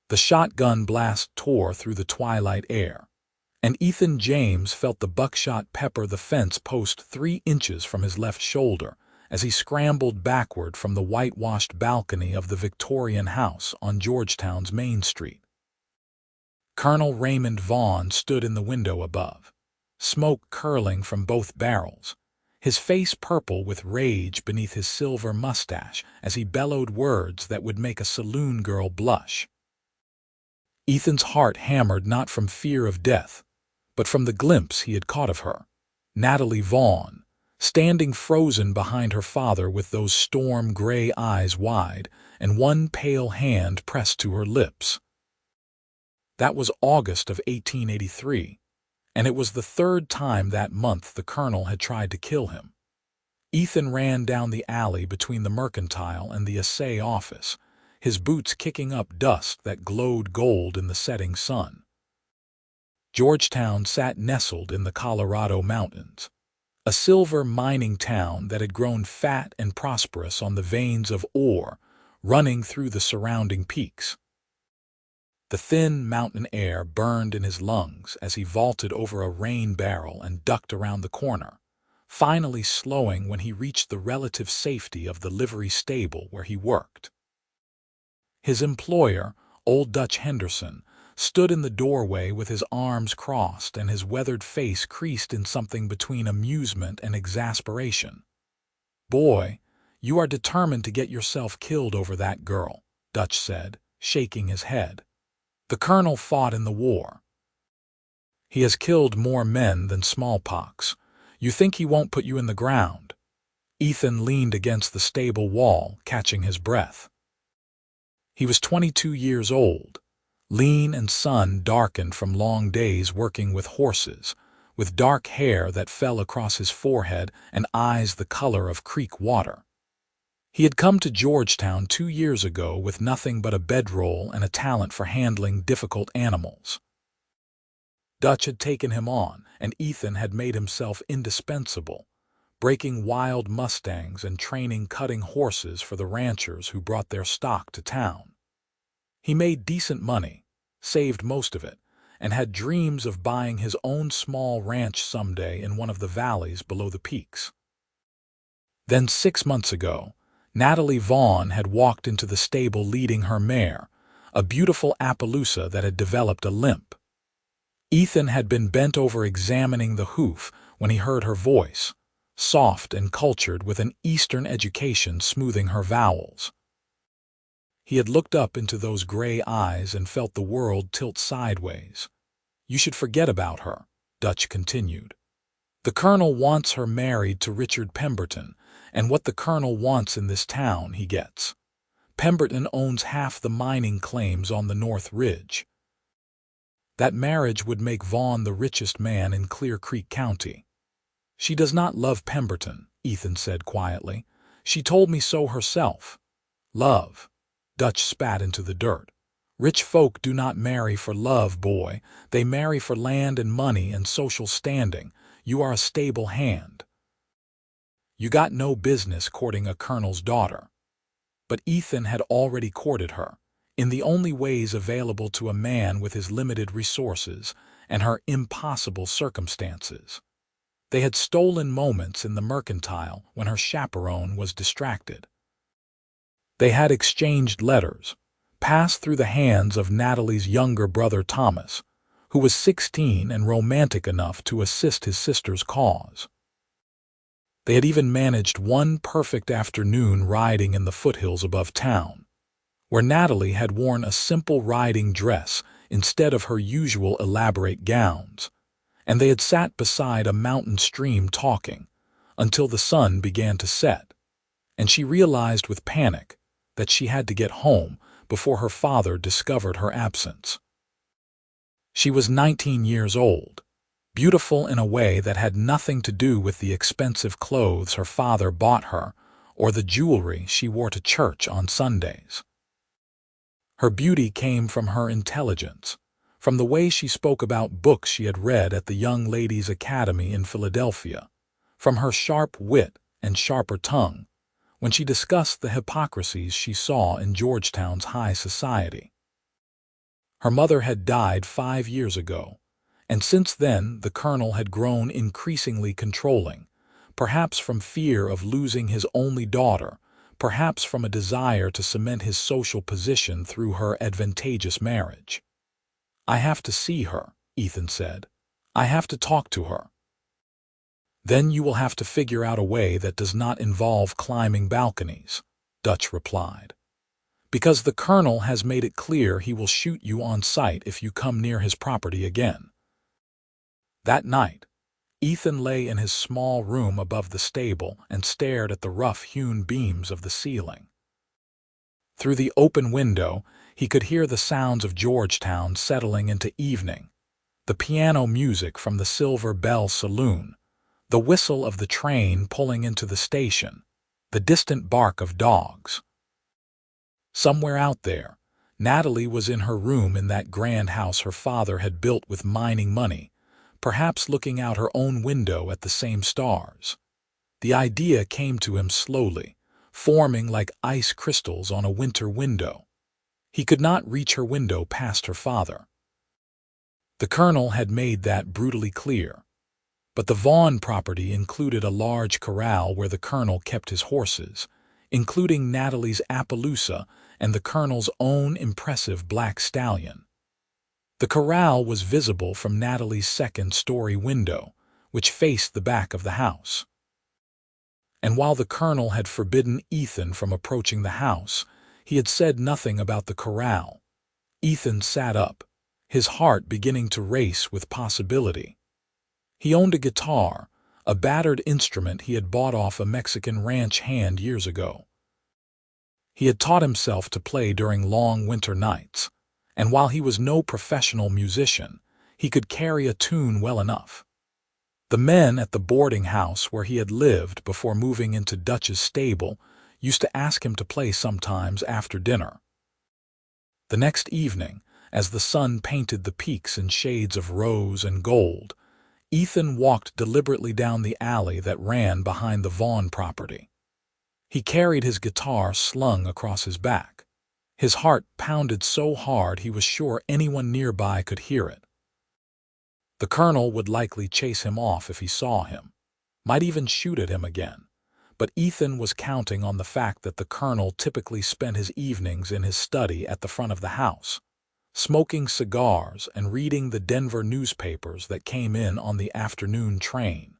The shotgun blast tore through the twilight air, and Ethan James felt the buckshot pepper the fence post 3 inches from his left shoulder as he scrambled backward from the whitewashed balcony of the Victorian house on Georgetown's Main Street. Colonel Raymond Vaughn stood in the window above, smoke curling from both barrels, his face purple with rage beneath his silver mustache as he bellowed words that would make a saloon girl blush. Ethan's heart hammered not from fear of death, but from the glimpse he had caught of her, Natalie Vaughn, standing frozen behind her father with those storm-gray eyes wide and one pale hand pressed to her lips. That was August of 1883, and it was the 3rd time that month the colonel had tried to kill him. Ethan ran down the alley between the Mercantile and the Assay office, his boots kicking up dust that glowed gold in the setting sun. Georgetown sat nestled in the Colorado mountains, a silver mining town that had grown fat and prosperous on the veins of ore running through the surrounding peaks. The thin mountain air burned in his lungs as he vaulted over a rain barrel and ducked around the corner, finally slowing when he reached the relative safety of the livery stable where he worked. His employer, old Dutch Henderson, stood in the doorway with his arms crossed and his weathered face creased in something between amusement and exasperation. "Boy, you are determined to get yourself killed over that girl," Dutch said, shaking his head. "The colonel fought in the war. He has killed more men than smallpox. You think he won't put you in the ground?" Ethan leaned against the stable wall, catching his breath. He was 22 years old, lean and sun-darkened from long days working with horses, with dark hair that fell across his forehead and eyes the color of creek water. He had come to Georgetown 2 years ago with nothing but a bedroll and a talent for handling difficult animals. Dutch had taken him on, and Ethan had made himself indispensable, breaking wild mustangs and training cutting horses for the ranchers who brought their stock to town. He made decent money, saved most of it, and had dreams of buying his own small ranch someday in one of the valleys below the peaks. Then 6 months ago, Natalie Vaughn had walked into the stable leading her mare, a beautiful Appaloosa that had developed a limp. Ethan had been bent over examining the hoof when he heard her voice, soft and cultured with an Eastern education smoothing her vowels. He had looked up into those gray eyes and felt the world tilt sideways. "You should forget about her," Dutch continued. "The colonel wants her married to Richard Pemberton, and what the colonel wants in this town he gets. Pemberton owns half the mining claims on the North Ridge. That marriage would make Vaughn the richest man in Clear Creek County." "She does not love Pemberton," Ethan said quietly. "She told me so herself." "Love?" Dutch spat into the dirt. "Rich folk do not marry for love, boy. They marry for land and money and social standing. You are a stable hand. You got no business courting a colonel's daughter." But Ethan had already courted her, in the only ways available to a man with his limited resources and her impossible circumstances. They had stolen moments in the Mercantile when her chaperone was distracted. They had exchanged letters, passed through the hands of Natalie's younger brother Thomas, who was 16 and romantic enough to assist his sister's cause. They had even managed one perfect afternoon riding in the foothills above town, where Natalie had worn a simple riding dress instead of her usual elaborate gowns, and they had sat beside a mountain stream talking until the sun began to set, and she realized with panic that she had to get home before her father discovered her absence. She was 19 years old, beautiful in a way that had nothing to do with the expensive clothes her father bought her or the jewelry she wore to church on Sundays. Her beauty came from her intelligence, from the way she spoke about books she had read at the Young Ladies' Academy in Philadelphia, from her sharp wit and sharper tongue when she discussed the hypocrisies she saw in Georgetown's high society. Her mother had died 5 years ago, and since then the colonel had grown increasingly controlling, perhaps from fear of losing his only daughter, perhaps from a desire to cement his social position through her advantageous marriage. "I have to see her," Ethan said. "I have to talk to her." "Then you will have to figure out a way that does not involve climbing balconies," Dutch replied. "Because the colonel has made it clear he will shoot you on sight if you come near his property again." That night, Ethan lay in his small room above the stable and stared at the rough-hewn beams of the ceiling. Through the open window, he could hear the sounds of Georgetown settling into evening, the piano music from the Silver Bell Saloon, the whistle of the train pulling into the station, the distant bark of dogs. Somewhere out there, Natalie was in her room in that grand house her father had built with mining money, perhaps looking out her own window at the same stars. The idea came to him slowly, forming like ice crystals on a winter window. He could not reach her window past her father. The colonel had made that brutally clear. But the Vaughn property included a large corral where the colonel kept his horses, including Natalie's Appaloosa and the colonel's own impressive black stallion. The corral was visible from Natalie's second-story window, which faced the back of the house. And while the colonel had forbidden Ethan from approaching the house, he had said nothing about the corral. Ethan sat up, his heart beginning to race with possibility. He owned a guitar, a battered instrument he had bought off a Mexican ranch hand years ago. He had taught himself to play during long winter nights, and while he was no professional musician, he could carry a tune well enough. The men at the boarding house where he had lived before moving into Dutch's stable used to ask him to play sometimes after dinner. The next evening, as the sun painted the peaks in shades of rose and gold, Ethan walked deliberately down the alley that ran behind the Vaughn property. He carried his guitar slung across his back. His heart pounded so hard he was sure anyone nearby could hear it. The colonel would likely chase him off if he saw him, might even shoot at him again, but Ethan was counting on the fact that the colonel typically spent his evenings in his study at the front of the house, smoking cigars and reading the Denver newspapers that came in on the afternoon train.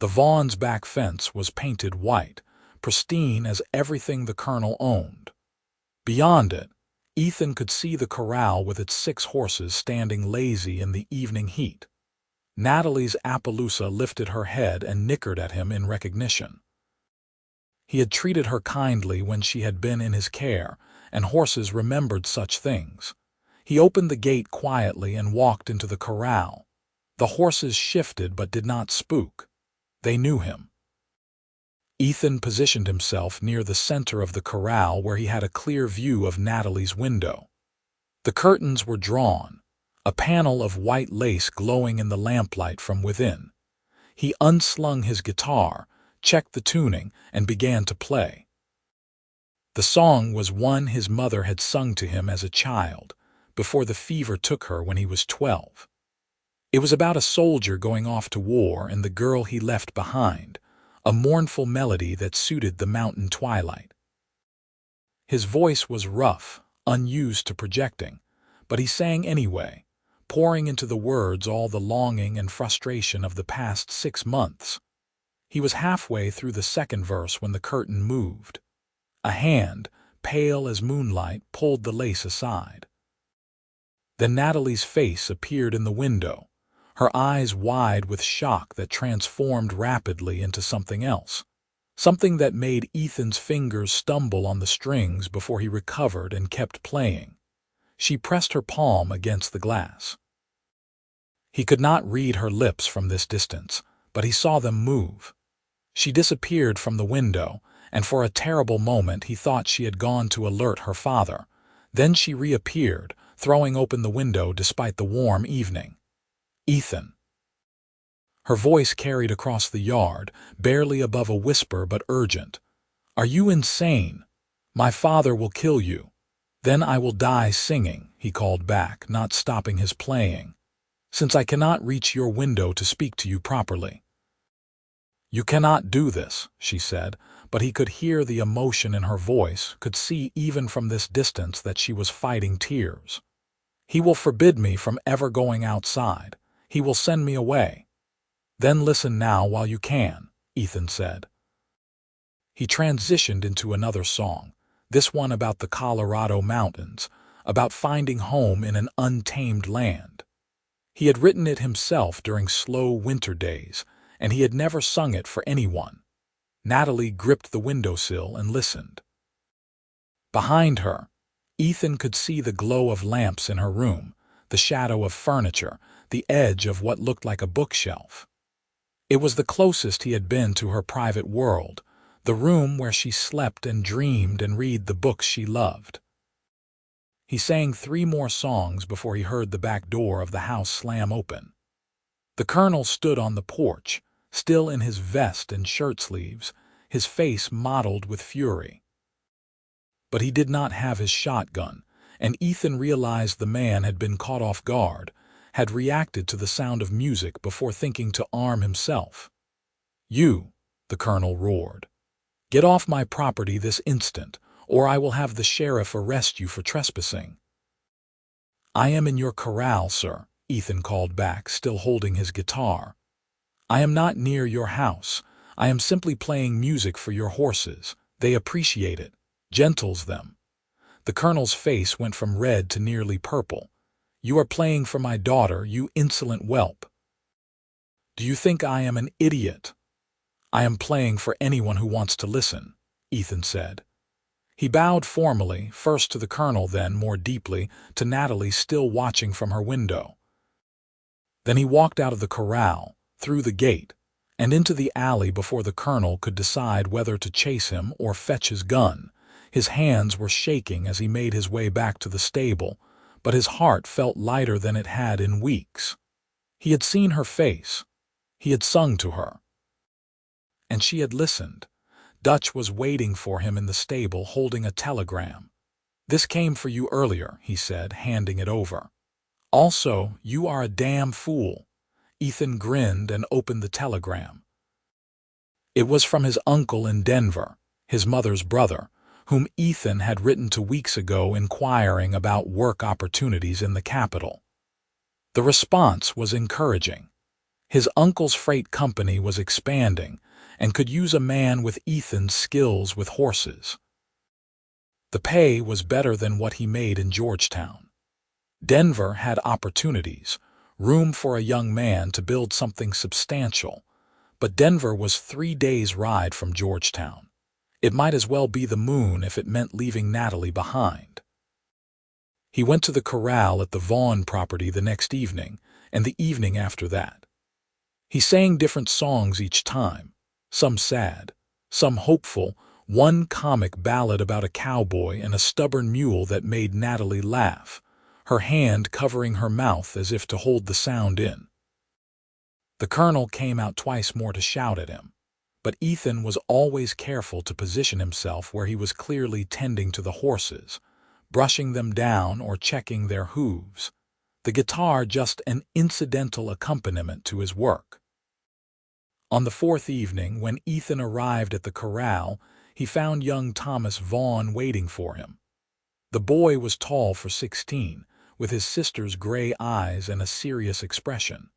The Vaughn's back fence was painted white, pristine as everything the colonel owned. Beyond it, Ethan could see the corral with its 6 horses standing lazy in the evening heat. Natalie's Appaloosa lifted her head and nickered at him in recognition. He had treated her kindly when she had been in his care, and horses remembered such things. He opened the gate quietly and walked into the corral. The horses shifted but did not spook. They knew him. Ethan positioned himself near the center of the corral where he had a clear view of Natalie's window. The curtains were drawn, a panel of white lace glowing in the lamplight from within. He unslung his guitar, checked the tuning, and began to play. The song was one his mother had sung to him as a child, before the fever took her when he was 12. It was about a soldier going off to war and the girl he left behind, a mournful melody that suited the mountain twilight. His voice was rough, unused to projecting, but he sang anyway, pouring into the words all the longing and frustration of the past 6 months. He was halfway through the second verse when the curtain moved. A hand, pale as moonlight, pulled the lace aside. Then Natalie's face appeared in the window, her eyes wide with shock that transformed rapidly into something else, something that made Ethan's fingers stumble on the strings before he recovered and kept playing. She pressed her palm against the glass. He could not read her lips from this distance, but he saw them move. She disappeared from the window, and for a terrible moment he thought she had gone to alert her father. Then she reappeared, throwing open the window despite the warm evening. "Ethan." Her voice carried across the yard, barely above a whisper but urgent. "Are you insane? My father will kill you. Then I will die singing," he he called back, not stopping his playing, "since I cannot reach your window to speak to you properly." "You cannot do this," she said, but he could hear the emotion in her voice, could see even from this distance that she was fighting tears. "He will forbid me from ever going outside. He will send me away." "Then listen now while you can," Ethan said. He transitioned into another song, this one about the Colorado mountains, about finding home in an untamed land. He had written it himself during slow winter days, and he had never sung it for anyone. Natalie gripped the windowsill and listened. Behind her, Ethan could see the glow of lamps in her room, the shadow of furniture, the edge of what looked like a bookshelf. It was the closest he had been to her private world, the room where she slept and dreamed and read the books she loved. He sang 3 more songs before he heard the back door of the house slam open. The Colonel stood on the porch, still in his vest and shirt sleeves, his face mottled with fury. But he did not have his shotgun, and Ethan realized the man had been caught off guard, had reacted to the sound of music before thinking to arm himself. "You," the Colonel roared, "get off my property this instant, or I will have the sheriff arrest you for trespassing." "I am in your corral, sir," Ethan called back, still holding his guitar. "I am not near your house. I am simply playing music for your horses. They appreciate it. Gentles them." The Colonel's face went from red to nearly purple. "You are playing for my daughter, you insolent whelp." "Do you think I am an idiot?" "I am playing for anyone who wants to listen," Ethan said. He bowed formally, first to the Colonel, then, more deeply, to Natalie still watching from her window. Then he walked out of the corral, through the gate, and into the alley before the Colonel could decide whether to chase him or fetch his gun. His hands were shaking as he made his way back to the stable, but his heart felt lighter than it had in weeks. He had seen her face. He had sung to her. And she had listened. Dutch was waiting for him in the stable, holding a telegram. "This came for you earlier," he said, handing it over. "Also, you are a damn fool." Ethan grinned and opened the telegram. It was from his uncle in Denver, his mother's brother, whom Ethan had written to weeks ago inquiring about work opportunities in the capital. The response was encouraging. His uncle's freight company was expanding and could use a man with Ethan's skills with horses. The pay was better than what he made in Georgetown. Denver had opportunities, room for a young man to build something substantial, but Denver was 3 days' ride from Georgetown. It might as well be the moon if it meant leaving Natalie behind. He went to the corral at the Vaughn property the next evening, and the evening after that. He sang different songs each time, some sad, some hopeful, one comic ballad about a cowboy and a stubborn mule that made Natalie laugh, her hand covering her mouth as if to hold the sound in. The Colonel came out twice more to shout at him, but Ethan was always careful to position himself where he was clearly tending to the horses, brushing them down or checking their hooves, the guitar just an incidental accompaniment to his work. On the 4th evening, when Ethan arrived at the corral, he found young Thomas Vaughn waiting for him. The boy was tall for 16, with his sister's gray eyes and a serious expression.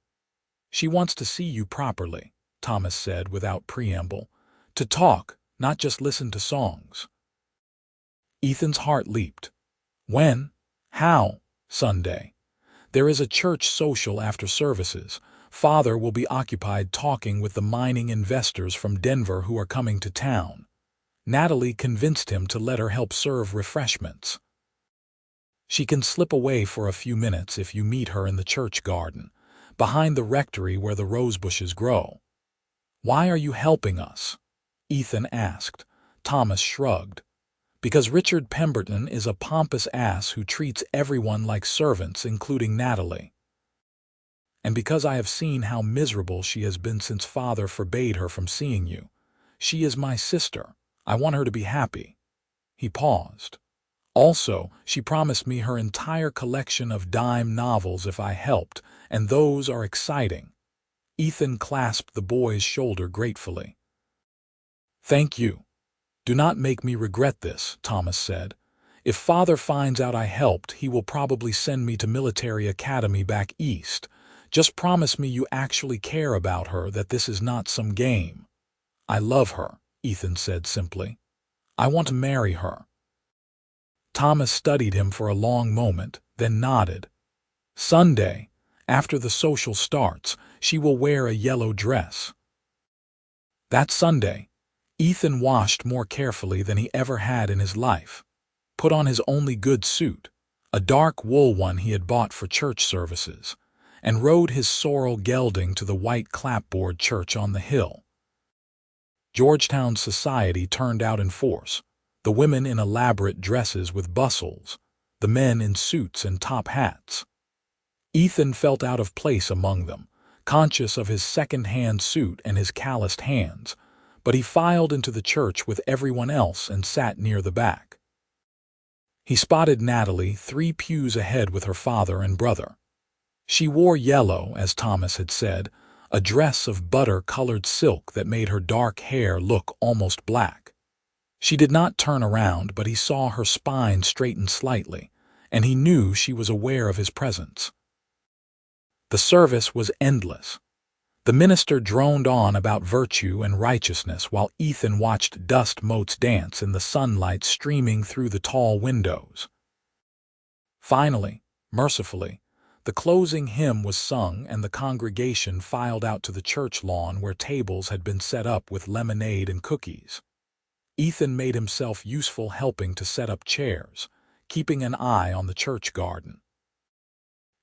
"She wants to see you properly," Thomas said without preamble. "To talk, not just listen to songs." Ethan's heart leaped. "When? How?" "Sunday. There is a church social after services. Father will be occupied talking with the mining investors from Denver who are coming to town." Natalie convinced him to let her help serve refreshments. "She can slip away for a few minutes if you meet her in the church garden, behind the rectory where the rosebushes grow." "Why are you helping us?" Ethan asked. Thomas shrugged. "Because Richard Pemberton is a pompous ass who treats everyone like servants, including Natalie. And because I have seen how miserable she has been since Father forbade her from seeing you. She is my sister. I want her to be happy." He paused. Also, she promised me her entire collection of dime novels if I helped, and those are exciting. Ethan clasped the boy's shoulder gratefully. Thank you. Do not make me regret this, Thomas said. If Father finds out I helped, he will probably send me to military academy back east. Just promise me you actually care about her, that this is not some game. I love her, Ethan said simply. I want to marry her. Thomas studied him for a long moment, then nodded. Sunday, after the social starts, she will wear a yellow dress. That Sunday, Ethan washed more carefully than he ever had in his life, put on his only good suit, a dark wool one he had bought for church services, and rode his sorrel gelding to the white clapboard church on the hill. Georgetown society turned out in force, the women in elaborate dresses with bustles, the men in suits and top hats. Ethan felt out of place among them, conscious of his second-hand suit and his calloused hands, but he filed into the church with everyone else and sat near the back. He spotted Natalie 3 pews ahead with her father and brother. She wore yellow, as Thomas had said, a dress of butter-colored silk that made her dark hair look almost black. She did not turn around, but he saw her spine straighten slightly, and he knew she was aware of his presence. The service was endless. The minister droned on about virtue and righteousness while Ethan watched dust motes dance in the sunlight streaming through the tall windows. Finally, mercifully, the closing hymn was sung and the congregation filed out to the church lawn where tables had been set up with lemonade and cookies. Ethan made himself useful helping to set up chairs, keeping an eye on the church garden.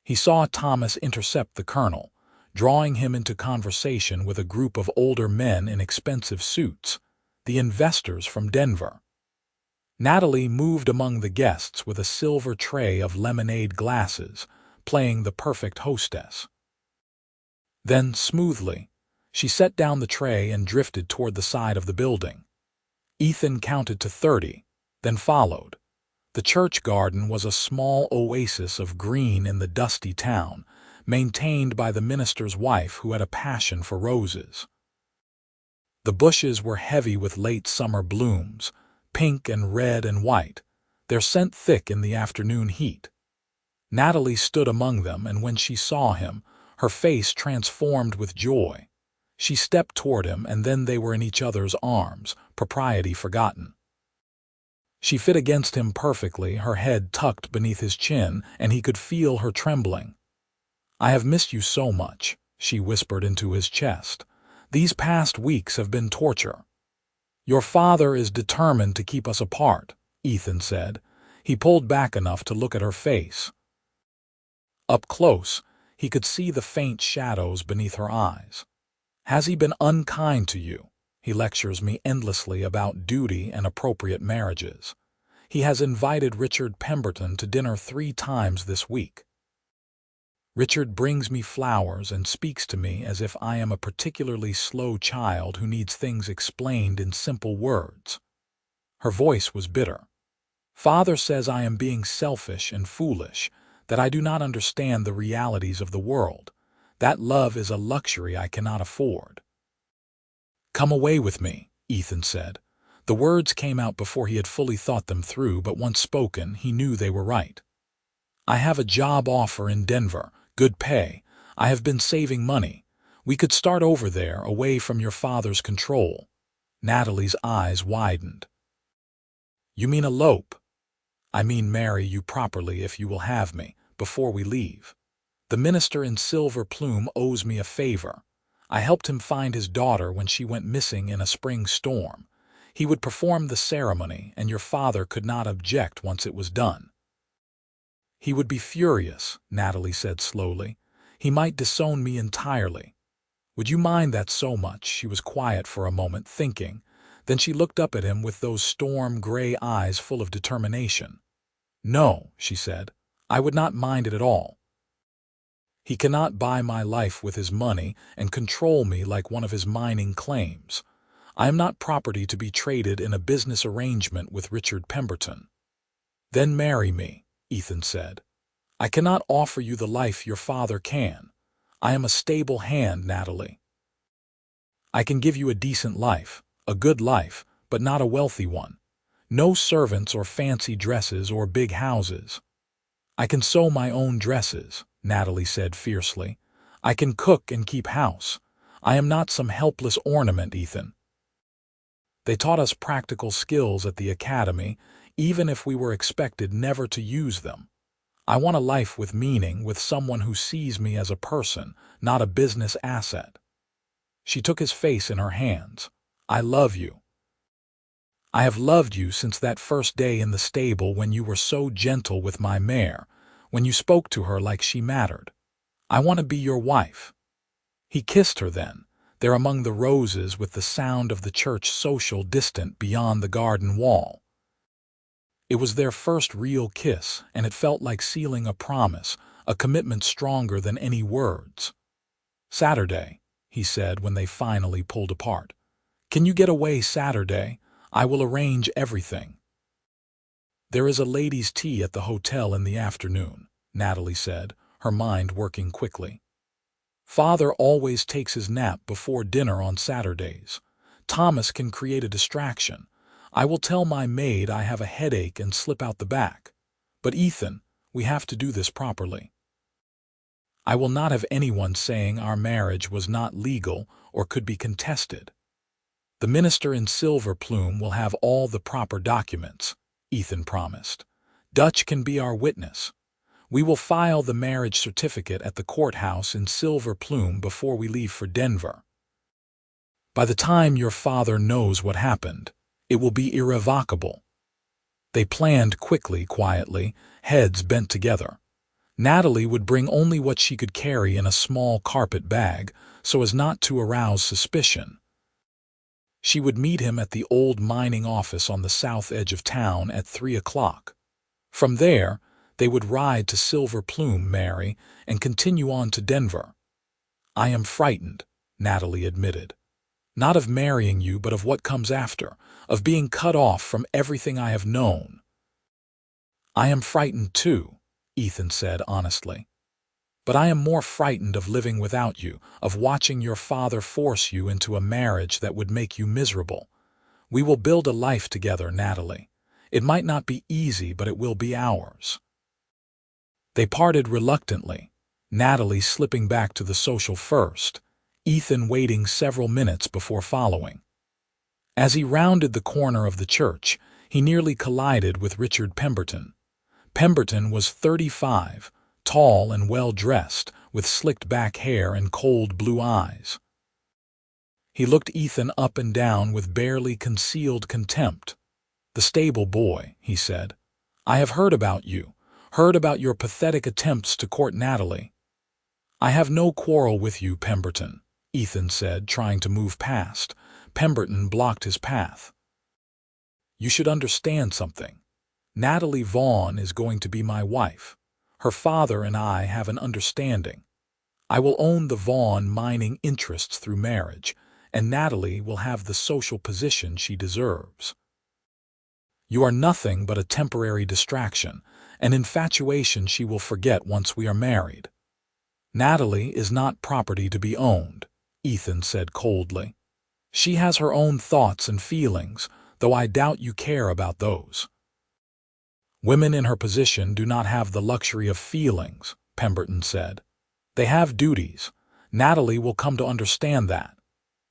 He saw Thomas intercept the colonel, drawing him into conversation with a group of older men in expensive suits, the investors from Denver. Natalie moved among the guests with a silver tray of lemonade glasses, playing the perfect hostess. Then, smoothly, she set down the tray and drifted toward the side of the building. Ethan counted to 30, then followed. The church garden was a small oasis of green in the dusty town, maintained by the minister's wife who had a passion for roses. The bushes were heavy with late summer blooms, pink and red and white, their scent thick in the afternoon heat. Natalie stood among them, and when she saw him, her face transformed with joy. She stepped toward him, and then they were in each other's arms, propriety forgotten. She fit against him perfectly, her head tucked beneath his chin, and he could feel her trembling. "I have missed you so much," she whispered into his chest. "These past weeks have been torture." "Your father is determined to keep us apart," Ethan said. He pulled back enough to look at her face. Up close, he could see the faint shadows beneath her eyes. "Has he been unkind to you? He lectures me endlessly about duty and appropriate marriages. He has invited Richard Pemberton to dinner 3 times this week. Richard brings me flowers and speaks to me as if I am a particularly slow child who needs things explained in simple words." Her voice was bitter. "Father says I am being selfish and foolish, that I do not understand the realities of the world. That love is a luxury I cannot afford." "Come away with me," Ethan said. The words came out before he had fully thought them through, but once spoken, he knew they were right. "I have a job offer in Denver, good pay. I have been saving money. We could start over there, away from your father's control." Natalie's eyes widened. "You mean elope?" "I mean marry you properly if you will have me, before we leave. The minister in silver plume owes me a favor. I helped him find his daughter when she went missing in a spring storm. He would perform the ceremony, and your father could not object once it was done." "He would be furious," Natalie said slowly. "He might disown me entirely. Would you mind that so much?" She was quiet for a moment, thinking. Then she looked up at him with those storm-gray eyes full of determination. "No," she said, "I would not mind it at all. He cannot buy my life with his money and control me like one of his mining claims. I am not property to be traded in a business arrangement with Richard Pemberton." Then marry me, Ethan said. I cannot offer you the life your father can. I am a stable hand, Natalie. I can give you a decent life, a good life, but not a wealthy one. No servants or fancy dresses or big houses. I can sew my own dresses, Natalie said fiercely. I can cook and keep house. I am not some helpless ornament, Ethan. They taught us practical skills at the academy, even if we were expected never to use them. I want a life with meaning, with someone who sees me as a person, not a business asset. She took his face in her hands. I love you. I have loved you since that first day in the stable when you were so gentle with my mare, when you spoke to her like she mattered. I want to be your wife. He kissed her then, there among the roses with the sound of the church social distant beyond the garden wall. It was their first real kiss, and it felt like sealing a promise, a commitment stronger than any words. Saturday, he said when they finally pulled apart. Can you get away Saturday? I will arrange everything. There is a ladies' tea at the hotel in the afternoon, Natalie said, her mind working quickly. Father always takes his nap before dinner on Saturdays. Thomas can create a distraction. I will tell my maid I have a headache and slip out the back. But Ethan, we have to do this properly. I will not have anyone saying our marriage was not legal or could be contested. The minister in silver plume will have all the proper documents, Ethan promised. Dutch can be our witness. We will file the marriage certificate at the courthouse in silver plume before we leave for Denver. By the time your father knows what happened, it will be irrevocable. They planned quickly, quietly, heads bent together. Natalie would bring only what she could carry in a small carpet bag so as not to arouse suspicion. She would meet him at the old mining office on the south edge of town at 3 o'clock. From there, they would ride to Silver Plume, Mary, and continue on to Denver. I am frightened, Natalie admitted. Not of marrying you, but of what comes after, of being cut off from everything I have known. I am frightened too, Ethan said honestly. But I am more frightened of living without you, of watching your father force you into a marriage that would make you miserable. We will build a life together, Natalie. It might not be easy, but it will be ours. They parted reluctantly, Natalie slipping back to the social first, Ethan waiting several minutes before following. As he rounded the corner of the church, he nearly collided with Richard Pemberton. Pemberton was 35, tall and well-dressed, with slicked-back hair and cold blue eyes. He looked Ethan up and down with barely concealed contempt. "The stable boy," he said. "I have heard about you, heard about your pathetic attempts to court Natalie." "I have no quarrel with you, Pemberton," Ethan said, trying to move past. Pemberton blocked his path. "You should understand something. Natalie Vaughn is going to be my wife. Her father and I have an understanding. I will own the Vaughn mining interests through marriage, and Natalie will have the social position she deserves. You are nothing but a temporary distraction, an infatuation she will forget once we are married." "Natalie is not property to be owned," Ethan said coldly. "She has her own thoughts and feelings, though I doubt you care about those." "Women in her position do not have the luxury of feelings," Pemberton said. "They have duties. Natalie will come to understand that."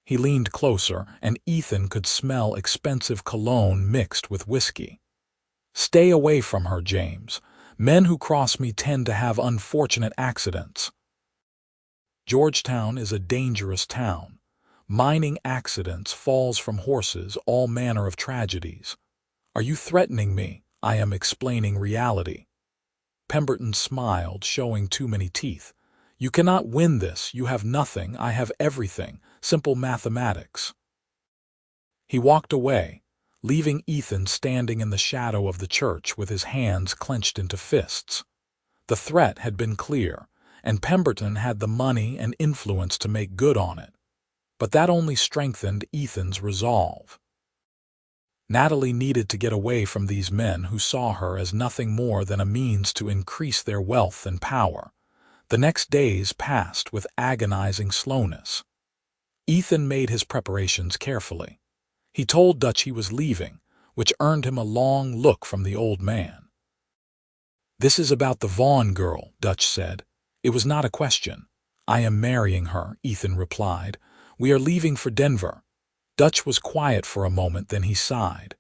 He leaned closer, and Ethan could smell expensive cologne mixed with whiskey. "Stay away from her, James. Men who cross me tend to have unfortunate accidents. Georgetown is a dangerous town. Mining accidents, falls from horses, all manner of tragedies. Are you threatening me? I am explaining reality." Pemberton smiled, showing too many teeth. "You cannot win this. You have nothing. I have everything. Simple mathematics." He walked away, leaving Ethan standing in the shadow of the church with his hands clenched into fists. The threat had been clear, and Pemberton had the money and influence to make good on it. But that only strengthened Ethan's resolve. Natalie needed to get away from these men who saw her as nothing more than a means to increase their wealth and power. The next days passed with agonizing slowness. Ethan made his preparations carefully. He told Dutch he was leaving, which earned him a long look from the old man. "This is about the Vaughn girl," Dutch said. "It was not a question." "I am marrying her," Ethan replied. "We are leaving for Denver." Dutch was quiet for a moment, then he sighed.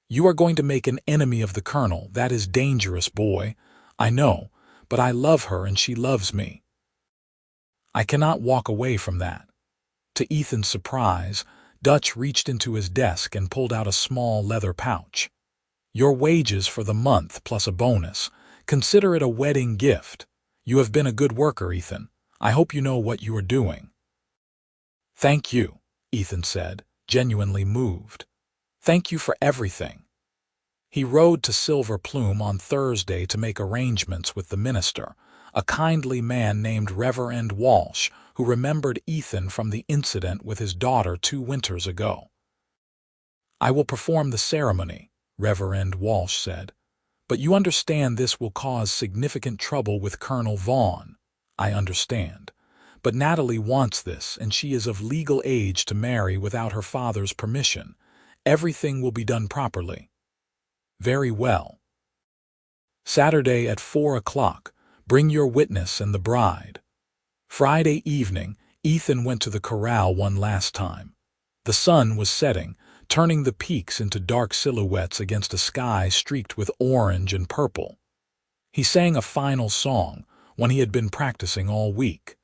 "You are going to make an enemy of the Colonel. That is dangerous, boy. I know, but I love her and she loves me. I cannot walk away from that." To Ethan's surprise, Dutch reached into his desk and pulled out a small leather pouch. "Your wages for the month plus a bonus. Consider it a wedding gift. You have been a good worker, Ethan. I hope you know what you are doing." "Thank you," Ethan said, genuinely moved. "Thank you for everything." He rode to Silver Plume on Thursday to make arrangements with the minister, a kindly man named Reverend Walsh, who remembered Ethan from the incident with his daughter 2 winters ago. "I will perform the ceremony," Reverend Walsh said, "but you understand this will cause significant trouble with Colonel Vaughn." "I understand. But Natalie wants this, and she is of legal age to marry without her father's permission. Everything will be done properly." "Very well. Saturday at 4 o'clock. Bring your witness and the bride." Friday evening, Ethan went to the Corral one last time. The sun was setting, turning the peaks into dark silhouettes against a sky streaked with orange and purple. He sang a final song, one he had been practicing all week.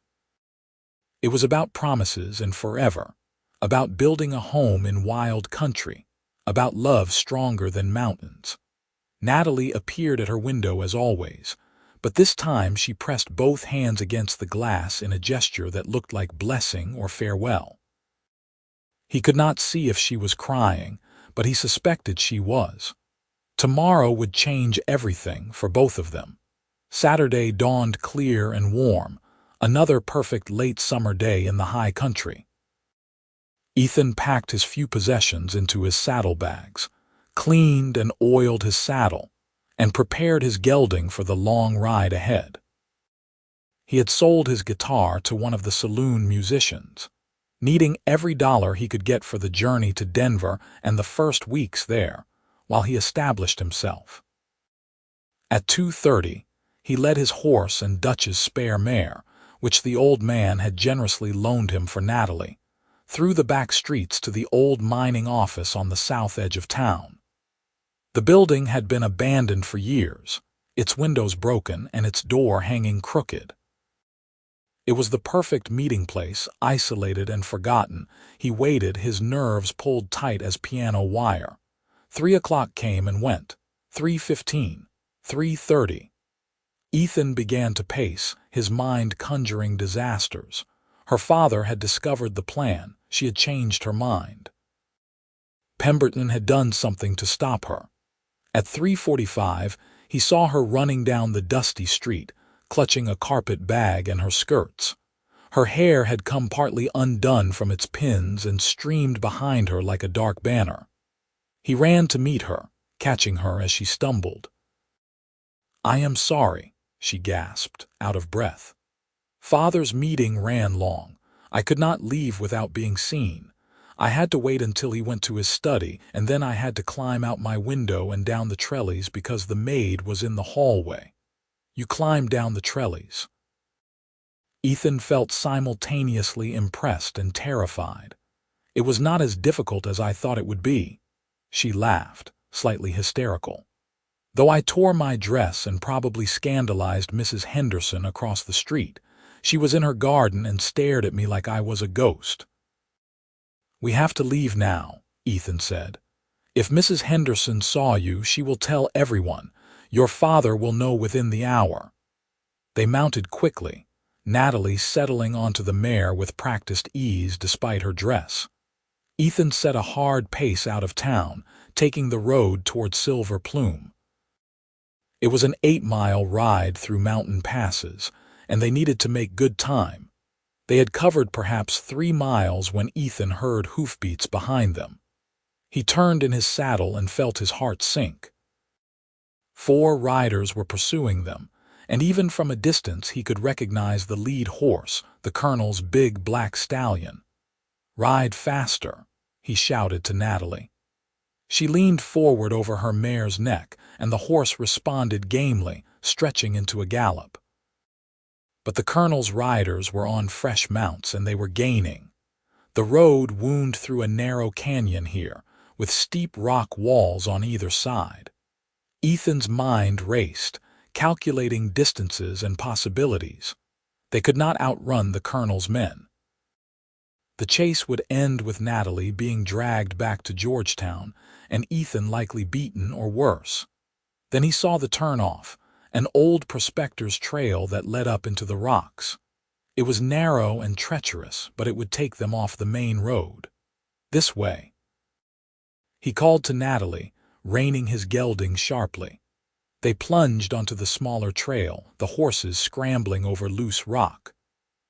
It was about promises and forever, about building a home in wild country, about love stronger than mountains. Natalie appeared at her window as always, but this time she pressed both hands against the glass in a gesture that looked like blessing or farewell. He could not see if she was crying, but he suspected she was. Tomorrow would change everything for both of them. Saturday dawned clear and warm, another perfect late summer day in the high country. Ethan packed his few possessions into his saddlebags, cleaned and oiled his saddle, and prepared his gelding for the long ride ahead. He had sold his guitar to one of the saloon musicians, needing every dollar he could get for the journey to Denver and the first weeks there, while he established himself. At 2:30, he led his horse and Dutch's spare mare, which the old man had generously loaned him for Natalie, through the back streets to the old mining office on the south edge of town. The building had been abandoned for years, its windows broken and its door hanging crooked. It was the perfect meeting place, isolated and forgotten. He waited, his nerves pulled tight as piano wire. 3 o'clock came and went. 3:15. 3:30. Ethan began to pace, his mind conjuring disasters. Her father had discovered the plan. She had changed her mind. Pemberton had done something to stop her. At 3:45, he saw her running down the dusty street, clutching a carpet bag and her skirts. Her hair had come partly undone from its pins and streamed behind her like a dark banner. He ran to meet her, catching her as she stumbled. "I am sorry," she gasped, out of breath. "Father's meeting ran long. I could not leave without being seen. I had to wait until he went to his study, and then I had to climb out my window and down the trellis because the maid was in the hallway." "You climbed down the trellis." Ethan felt simultaneously impressed and terrified. "It was not as difficult as I thought it would be." She laughed, slightly hysterical. "Though I tore my dress and probably scandalized Mrs. Henderson across the street. She was in her garden and stared at me like I was a ghost." "We have to leave now," Ethan said. "If Mrs. Henderson saw you, she will tell everyone. Your father will know within the hour." They mounted quickly, Natalie settling onto the mare with practiced ease despite her dress. Ethan set a hard pace out of town, taking the road toward Silver Plume. It was an 8-mile ride through mountain passes, and they needed to make good time. They had covered perhaps 3 miles when Ethan heard hoofbeats behind them. He turned in his saddle and felt his heart sink. 4 riders were pursuing them, and even from a distance he could recognize the lead horse, the colonel's big black stallion. "Ride faster," he shouted to Natalie. She leaned forward over her mare's neck, and the horse responded gamely, stretching into a gallop. But the colonel's riders were on fresh mounts, and they were gaining. The road wound through a narrow canyon here, with steep rock walls on either side. Ethan's mind raced, calculating distances and possibilities. They could not outrun the colonel's men. The chase would end with Natalie being dragged back to Georgetown, and Ethan likely beaten or worse. Then he saw the turnoff, an old prospector's trail that led up into the rocks. It was narrow and treacherous, but it would take them off the main road. "This way." He called to Natalie, reining his gelding sharply. They plunged onto the smaller trail, the horses scrambling over loose rock.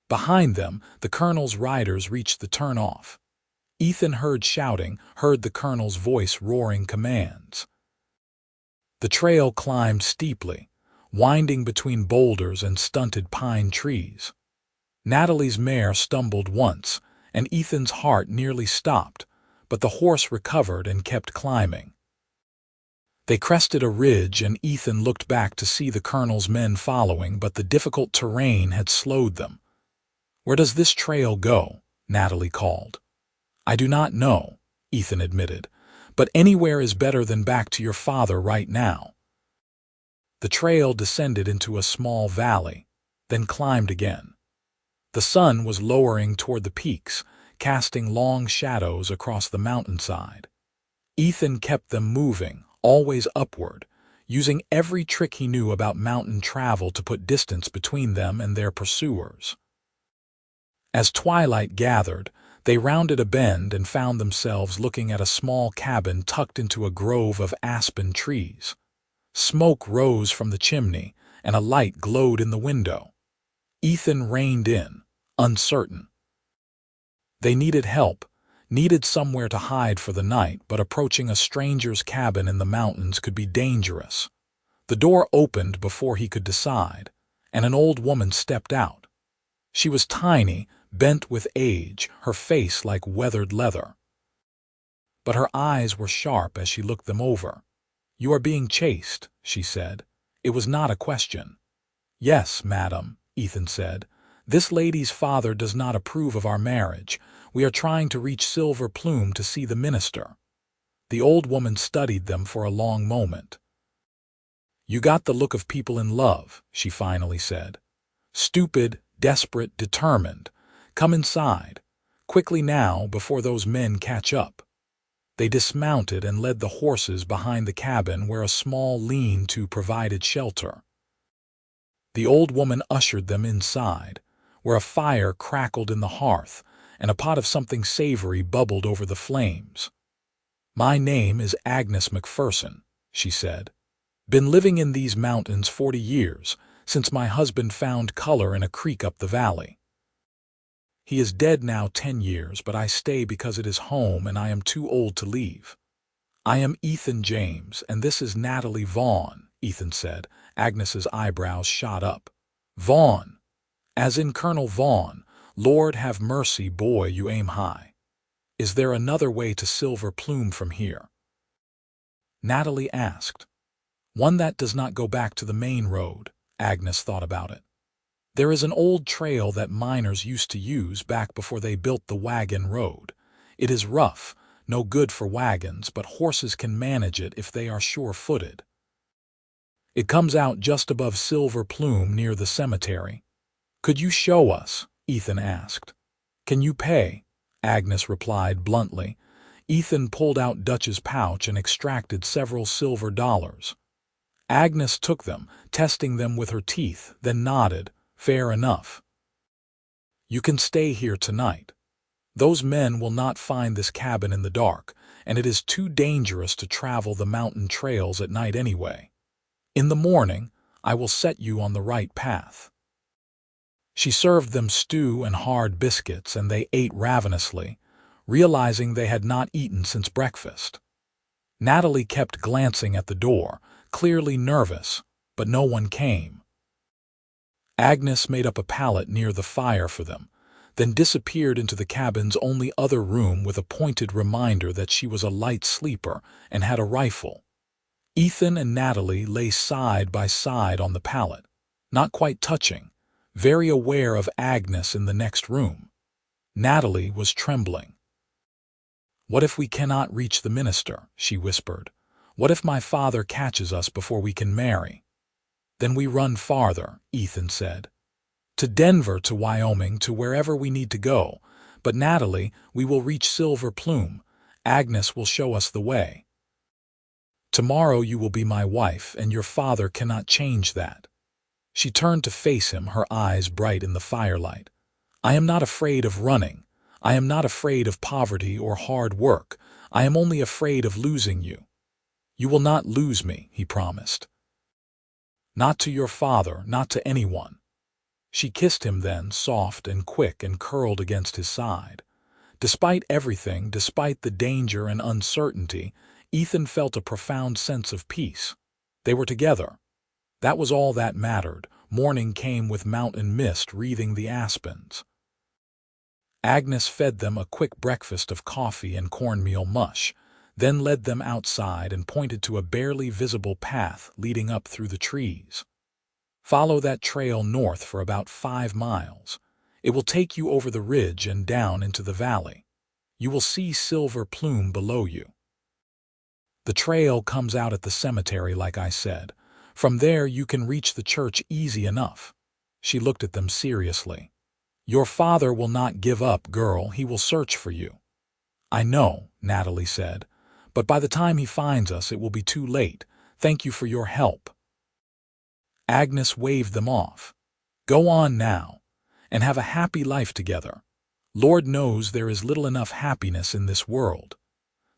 Behind them, the colonel's riders reached the turnoff. Ethan heard shouting, heard the colonel's voice roaring commands. The trail climbed steeply, winding between boulders and stunted pine trees. Natalie's mare stumbled once, and Ethan's heart nearly stopped, but the horse recovered and kept climbing. They crested a ridge, and Ethan looked back to see the colonel's men following, but the difficult terrain had slowed them. "Where does this trail go?" Natalie called. "I do not know," Ethan admitted, "but anywhere is better than back to your father right now." The trail descended into a small valley, then climbed again. The sun was lowering toward the peaks, casting long shadows across the mountainside. Ethan kept them moving, always upward, using every trick he knew about mountain travel to put distance between them and their pursuers. As twilight gathered, they rounded a bend and found themselves looking at a small cabin tucked into a grove of aspen trees. Smoke rose from the chimney, and a light glowed in the window. Ethan reined in, uncertain. They needed help, needed somewhere to hide for the night, but approaching a stranger's cabin in the mountains could be dangerous. The door opened before he could decide, and an old woman stepped out. She was tiny, bent with age, her face like weathered leather. But her eyes were sharp as she looked them over. "You are being chased," she said. It was not a question. "Yes, madam," Ethan said. "This lady's father does not approve of our marriage. We are trying to reach Silver Plume to see the minister." The old woman studied them for a long moment. "You got the look of people in love," she finally said. "Stupid, desperate, determined. Come inside. Quickly now, before those men catch up." They dismounted and led the horses behind the cabin where a small lean-to provided shelter. The old woman ushered them inside, where a fire crackled in the hearth, and a pot of something savory bubbled over the flames. "My name is Agnes McPherson," she said. "Been living in these mountains 40 years, since my husband found color in a creek up the valley. He is dead now 10 years, but I stay because it is home and I am too old to leave. I am Ethan James, and this is Natalie Vaughn," Ethan said. Agnes's eyebrows shot up. "Vaughn, as in Colonel Vaughn, Lord have mercy, boy, you aim high. Is there another way to Silver Plume from here?" Natalie asked. "One that does not go back to the main road." Agnes thought about it. "There is an old trail that miners used to use back before they built the wagon road. It is rough, no good for wagons, but horses can manage it if they are sure-footed. It comes out just above Silver Plume near the cemetery." "Could you show us?" Ethan asked. "Can you pay?" Agnes replied bluntly. Ethan pulled out Dutch's pouch and extracted several silver dollars. Agnes took them, testing them with her teeth, then nodded. "Fair enough. You can stay here tonight. Those men will not find this cabin in the dark, and it is too dangerous to travel the mountain trails at night anyway. In the morning, I will set you on the right path." She served them stew and hard biscuits, and they ate ravenously, realizing they had not eaten since breakfast. Natalie kept glancing at the door, clearly nervous, but no one came. Agnes made up a pallet near the fire for them, then disappeared into the cabin's only other room with a pointed reminder that she was a light sleeper and had a rifle. Ethan and Natalie lay side by side on the pallet, not quite touching, very aware of Agnes in the next room. Natalie was trembling. "What if we cannot reach the minister?" she whispered. "What if my father catches us before we can marry?" "Then we run farther," Ethan said. "To Denver, to Wyoming, to wherever we need to go. But Natalie, we will reach Silver Plume. Agnes will show us the way. Tomorrow you will be my wife, and your father cannot change that." She turned to face him, her eyes bright in the firelight. "I am not afraid of running. I am not afraid of poverty or hard work. I am only afraid of losing you." "You will not lose me," he promised. "Not to your father, not to anyone." She kissed him then, soft and quick, and curled against his side. Despite everything, despite the danger and uncertainty, Ethan felt a profound sense of peace. They were together. That was all that mattered. Morning came with mountain mist wreathing the aspens. Agnes fed them a quick breakfast of coffee and cornmeal mush, then led them outside and pointed to a barely visible path leading up through the trees. "Follow that trail north for about 5 miles. It will take you over the ridge and down into the valley. You will see Silver Plume below you. The trail comes out at the cemetery, like I said. From there you can reach the church easy enough." She looked at them seriously. "Your father will not give up, girl. He will search for you." "I know," Natalie said, "but by the time he finds us it will be too late. Thank you for your help." Agnes waved them off. "Go on now, and have a happy life together. Lord knows there is little enough happiness in this world."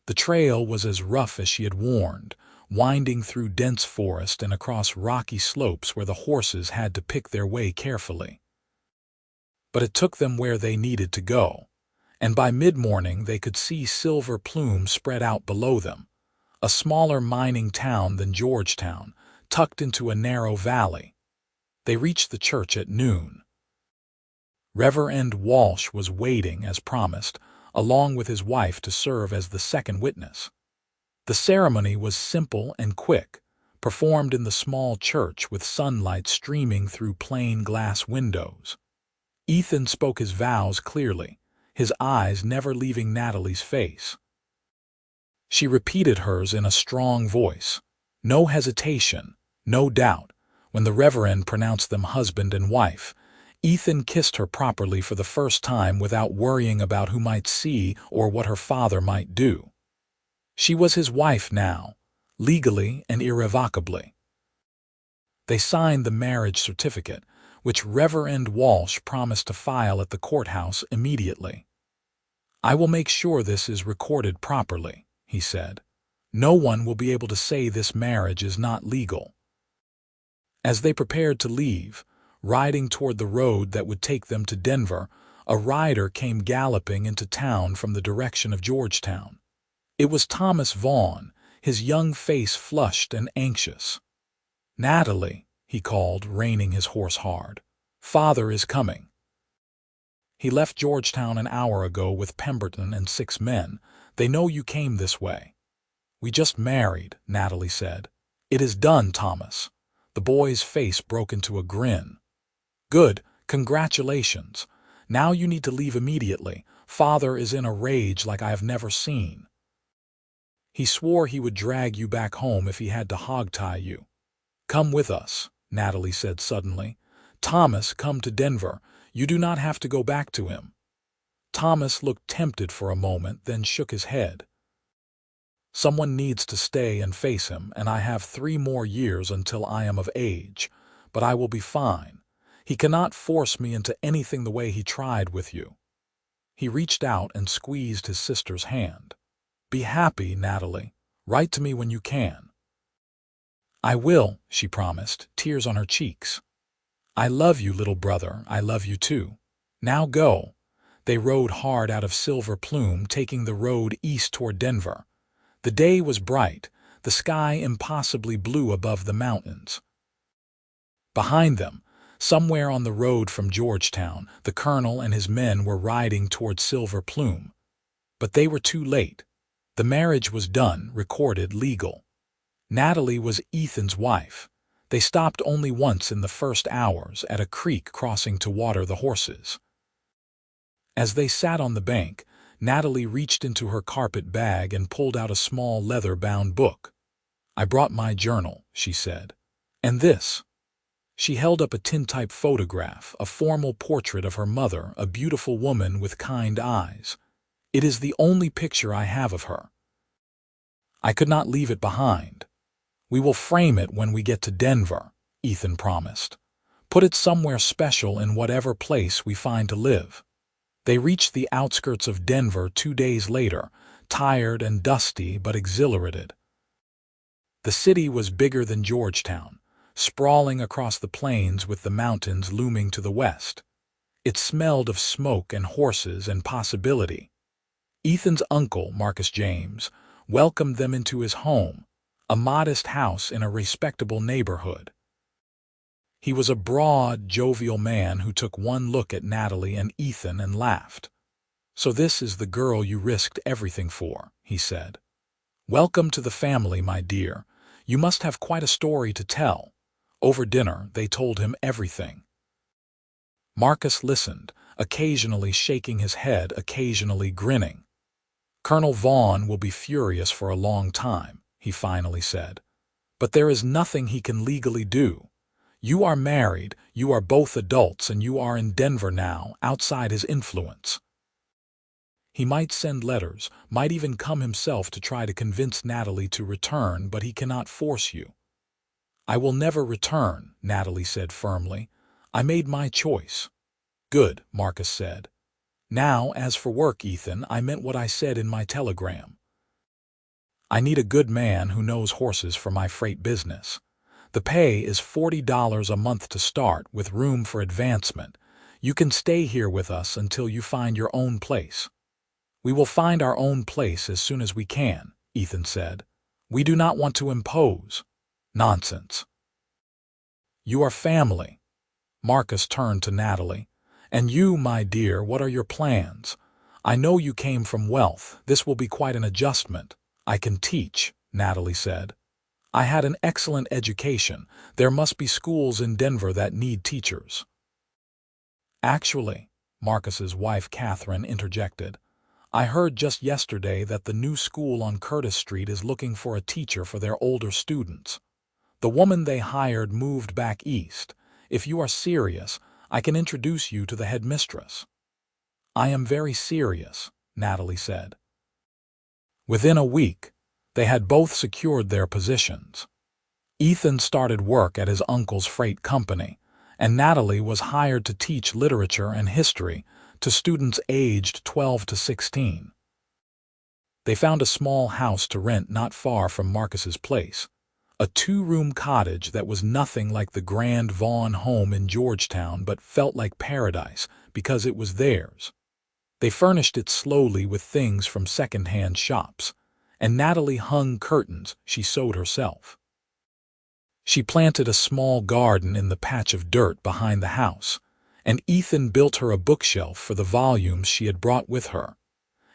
The trail was as rough as she had warned, winding through dense forest and across rocky slopes where the horses had to pick their way carefully. But it took them where they needed to go, and by mid-morning they could see Silver Plume spread out below them, a smaller mining town than Georgetown, tucked into a narrow valley. They reached the church at noon. Reverend Walsh was waiting, as promised, along with his wife to serve as the second witness. The ceremony was simple and quick, performed in the small church with sunlight streaming through plain glass windows. Ethan spoke his vows clearly, his eyes never leaving Natalie's face. She repeated hers in a strong voice. No hesitation, no doubt. When the Reverend pronounced them husband and wife, Ethan kissed her properly for the first time without worrying about who might see or what her father might do. She was his wife now, legally and irrevocably. They signed the marriage certificate, which Reverend Walsh promised to file at the courthouse immediately. "I will make sure this is recorded properly," he said. "No one will be able to say this marriage is not legal." As they prepared to leave, riding toward the road that would take them to Denver, a rider came galloping into town from the direction of Georgetown. It was Thomas Vaughn, his young face flushed and anxious. "Natalie," he called, reining his horse hard. "Father is coming." "He left Georgetown an hour ago with Pemberton and 6 men. They know you came this way." "We just married," Natalie said. "It is done, Thomas." The boy's face broke into a grin. "Good, congratulations. Now you need to leave immediately. Father is in a rage like I have never seen. He swore he would drag you back home if he had to hogtie you." "Come with us," Natalie said suddenly. "Thomas, come to Denver. You do not have to go back to him." Thomas looked tempted for a moment, then shook his head. "Someone needs to stay and face him, and I have 3 more years until I am of age. But I will be fine. He cannot force me into anything the way he tried with you." He reached out and squeezed his sister's hand. "Be happy, Natalie. Write to me when you can." "I will," she promised, tears on her cheeks. "I love you, little brother. I love you too. Now go. They rode hard out of Silver Plume, taking the road east toward Denver. The day was bright, the sky impossibly blue above the mountains. Behind them, somewhere on the road from Georgetown, the colonel and his men were riding toward Silver Plume. But they were too late. The marriage was done, recorded, legal. Natalie was Ethan's wife. They stopped only once in the first hours at a creek crossing to water the horses. As they sat on the bank, Natalie reached into her carpet bag and pulled out a small leather-bound book. "I brought my journal," she said. "And this." She held up a tintype photograph, a formal portrait of her mother, a beautiful woman with kind eyes. "It is the only picture I have of her. I could not leave it behind. We will frame it when we get to Denver," Ethan promised. "Put it somewhere special in whatever place we find to live." They reached the outskirts of Denver 2 days later, tired and dusty but exhilarated. The city was bigger than Georgetown, sprawling across the plains with the mountains looming to the west. It smelled of smoke and horses and possibility. Ethan's uncle, Marcus James, welcomed them into his home, a modest house in a respectable neighborhood. He was a broad, jovial man who took one look at Natalie and Ethan and laughed. "So this is the girl you risked everything for," he said. "Welcome to the family, my dear. You must have quite a story to tell." Over dinner, they told him everything. Marcus listened, occasionally shaking his head, occasionally grinning. "Colonel Vaughn will be furious for a long time," he finally said. "But there is nothing he can legally do. You are married, you are both adults, and you are in Denver now, outside his influence. He might send letters, might even come himself to try to convince Natalie to return, but he cannot force you." "I will never return," Natalie said firmly. "I made my choice." "Good," Marcus said. "Now, as for work, Ethan, I meant what I said in my telegram. I need a good man who knows horses for my freight business. The pay is $40 a month to start, with room for advancement. You can stay here with us until you find your own place." "We will find our own place as soon as we can," Ethan said. "We do not want to impose." "Nonsense. You are family." Marcus turned to Natalie. "And you, my dear, what are your plans? I know you came from wealth. This will be quite an adjustment." "I can teach," Natalie said. "I had an excellent education. There must be schools in Denver that need teachers." "Actually," Marcus's wife Catherine interjected, "I heard just yesterday that the new school on Curtis Street is looking for a teacher for their older students. The woman they hired moved back east. If you are serious, I can introduce you to the headmistress." "I am very serious," Natalie said. Within a week, they had both secured their positions. Ethan started work at his uncle's freight company, and Natalie was hired to teach literature and history to students aged 12 to 16. They found a small house to rent not far from Marcus's place, a 2-room cottage that was nothing like the grand Vaughn home in Georgetown but felt like paradise because it was theirs. They furnished it slowly with things from second-hand shops, and Natalie hung curtains she sewed herself. She planted a small garden in the patch of dirt behind the house, and Ethan built her a bookshelf for the volumes she had brought with her,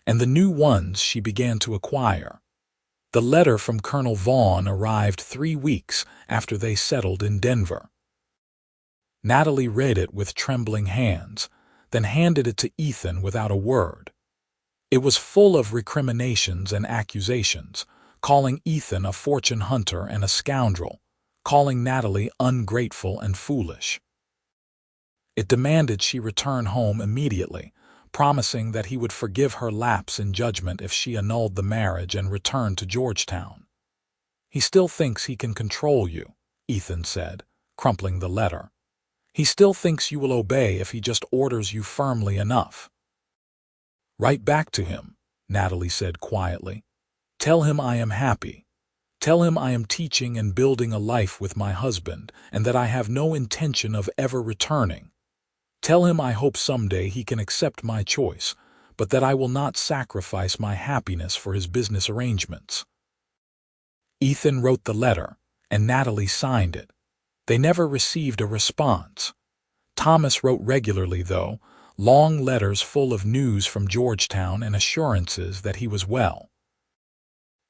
and the new ones she began to acquire. The letter from Colonel Vaughn arrived 3 weeks after they settled in Denver. Natalie read it with trembling hands, then handed it to Ethan without a word. It was full of recriminations and accusations, calling Ethan a fortune hunter and a scoundrel, calling Natalie ungrateful and foolish. It demanded she return home immediately, promising that he would forgive her lapse in judgment if she annulled the marriage and returned to Georgetown. "He still thinks he can control you," Ethan said, crumpling the letter. "He still thinks you will obey if he just orders you firmly enough." "Write back to him," Natalie said quietly. "Tell him I am happy. Tell him I am teaching and building a life with my husband, and that I have no intention of ever returning. Tell him I hope someday he can accept my choice, but that I will not sacrifice my happiness for his business arrangements." Ethan wrote the letter, and Natalie signed it. They never received a response. Thomas wrote regularly, though, long letters full of news from Georgetown and assurances that he was well.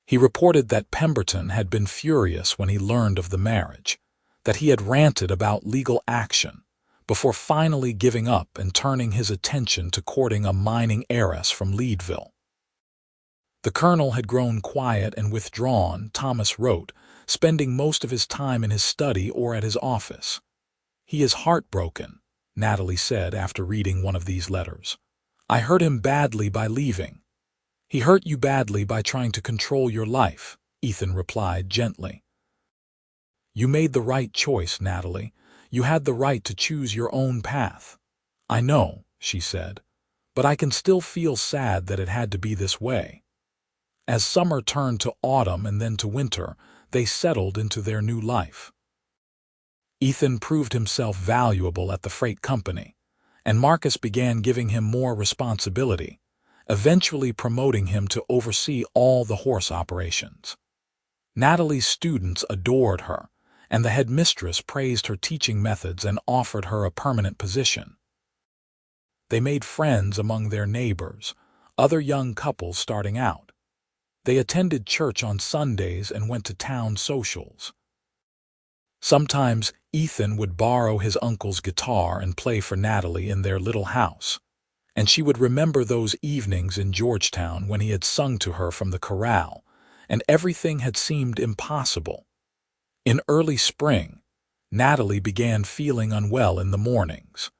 He reported that Pemberton had been furious when he learned of the marriage, that he had ranted about legal action, before finally giving up and turning his attention to courting a mining heiress from Leadville. The colonel had grown quiet and withdrawn, Thomas wrote, spending most of his time in his study or at his office. "He is heartbroken," Natalie said after reading one of these letters. "I hurt him badly by leaving." "He hurt you badly by trying to control your life," Ethan replied gently. "You made the right choice, Natalie. You had the right to choose your own path." "I know," she said, "but I can still feel sad that it had to be this way." As summer turned to autumn and then to winter, they settled into their new life. Ethan proved himself valuable at the freight company, and Marcus began giving him more responsibility, eventually promoting him to oversee all the horse operations. Natalie's students adored her, and the headmistress praised her teaching methods and offered her a permanent position. They made friends among their neighbors, other young couples starting out. They attended church on Sundays and went to town socials. Sometimes Ethan would borrow his uncle's guitar and play for Natalie in their little house, and she would remember those evenings in Georgetown when he had sung to her from the Corral, and everything had seemed impossible. In early spring, Natalie began feeling unwell in the mornings.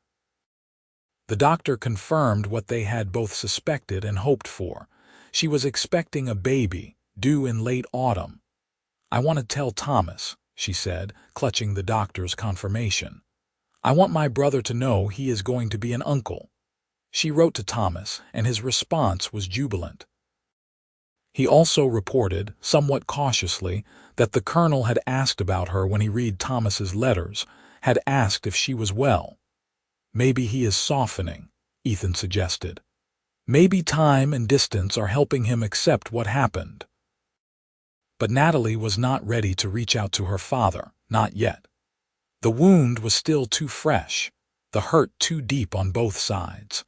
The doctor confirmed what they had both suspected and hoped for. She was expecting a baby, due in late autumn. "I want to tell Thomas," she said, clutching the doctor's confirmation. "I want my brother to know he is going to be an uncle." She wrote to Thomas, and his response was jubilant. He also reported, somewhat cautiously, that the colonel had asked about her when he read Thomas's letters, had asked if she was well. "Maybe he is softening," Ethan suggested. "Maybe time and distance are helping him accept what happened." But Natalie was not ready to reach out to her father, not yet. The wound was still too fresh, the hurt too deep on both sides.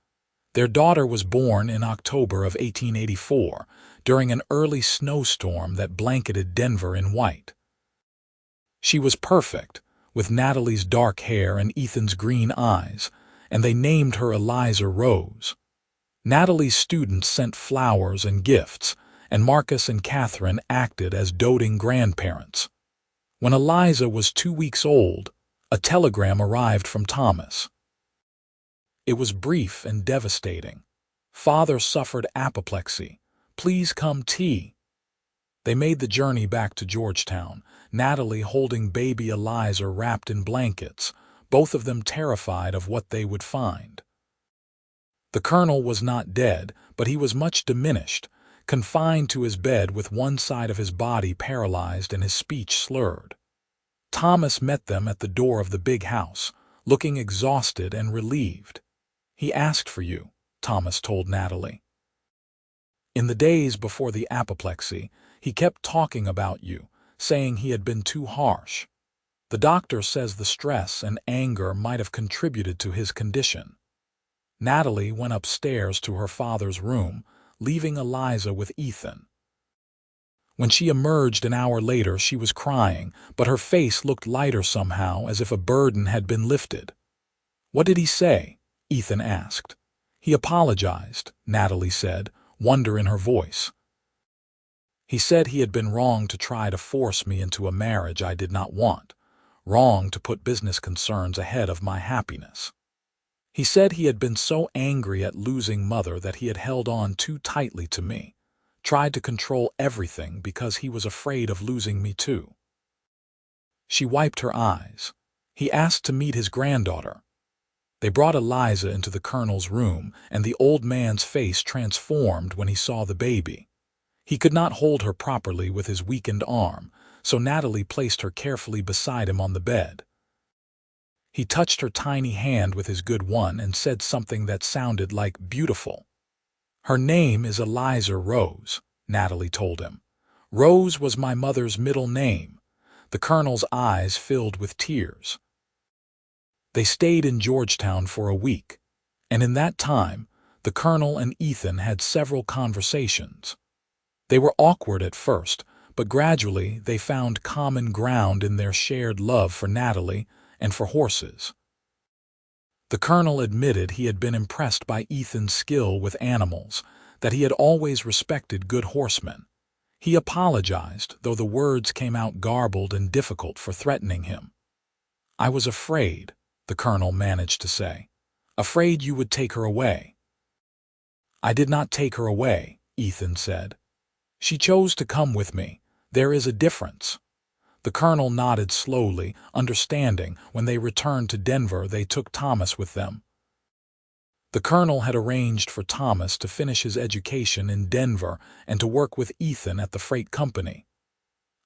Their daughter was born in October of 1884, during an early snowstorm that blanketed Denver in white. She was perfect, with Natalie's dark hair and Ethan's green eyes, and they named her Eliza Rose. Natalie's students sent flowers and gifts, and Marcus and Catherine acted as doting grandparents. When Eliza was 2 weeks old, a telegram arrived from Thomas. It was brief and devastating. "Father suffered apoplexy. Please come tea." They made the journey back to Georgetown, Natalie holding baby Eliza wrapped in blankets, both of them terrified of what they would find. The colonel was not dead, but he was much diminished, confined to his bed with one side of his body paralyzed and his speech slurred. Thomas met them at the door of the big house, looking exhausted and relieved. "He asked for you," Thomas told Natalie. "In the days before the apoplexy, he kept talking about you, saying he had been too harsh. The doctor says the stress and anger might have contributed to his condition." Natalie went upstairs to her father's room, leaving Eliza with Ethan. When she emerged an hour later, she was crying, but her face looked lighter somehow, as if a burden had been lifted. "What did he say?" Ethan asked. "He apologized," Natalie said, wonder in her voice. "He said he had been wrong to try to force me into a marriage I did not want, wrong to put business concerns ahead of my happiness. He said he had been so angry at losing Mother that he had held on too tightly to me, tried to control everything because he was afraid of losing me too." She wiped her eyes. "He asked to meet his granddaughter." They brought Eliza into the colonel's room, and the old man's face transformed when he saw the baby. He could not hold her properly with his weakened arm, so Natalie placed her carefully beside him on the bed. He touched her tiny hand with his good one and said something that sounded like beautiful. "Her name is Eliza Rose," Natalie told him. "Rose was my mother's middle name." The colonel's eyes filled with tears. They stayed in Georgetown for a week, and in that time, the colonel and Ethan had several conversations. They were awkward at first, but gradually they found common ground in their shared love for Natalie and for horses. The colonel admitted he had been impressed by Ethan's skill with animals, that he had always respected good horsemen. He apologized, though the words came out garbled and difficult for threatening him. "I was afraid," the colonel managed to say. "Afraid you would take her away." "I did not take her away," Ethan said. "She chose to come with me. There is a difference." The colonel nodded slowly, understanding. When they returned to Denver, they took Thomas with them. The colonel had arranged for Thomas to finish his education in Denver and to work with Ethan at the freight company.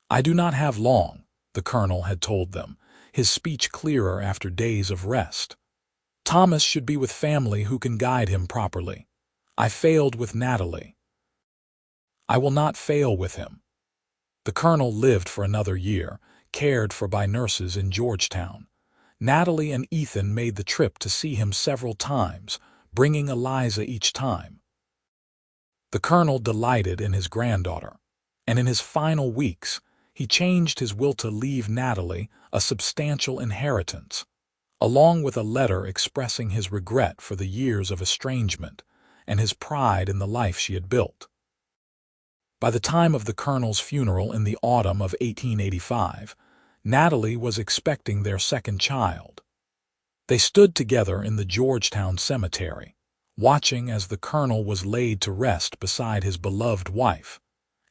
"I do not have long," the colonel had told them, his speech clearer after days of rest. "Thomas should be with family who can guide him properly. I failed with Natalie. I will not fail with him." The colonel lived for another year, cared for by nurses in Georgetown. Natalie and Ethan made the trip to see him several times, bringing Eliza each time. The colonel delighted in his granddaughter, and in his final weeks, he changed his will to leave Natalie a substantial inheritance, along with a letter expressing his regret for the years of estrangement and his pride in the life she had built. By the time of the colonel's funeral in the autumn of 1885, Natalie was expecting their second child. They stood together in the Georgetown cemetery, watching as the colonel was laid to rest beside his beloved wife,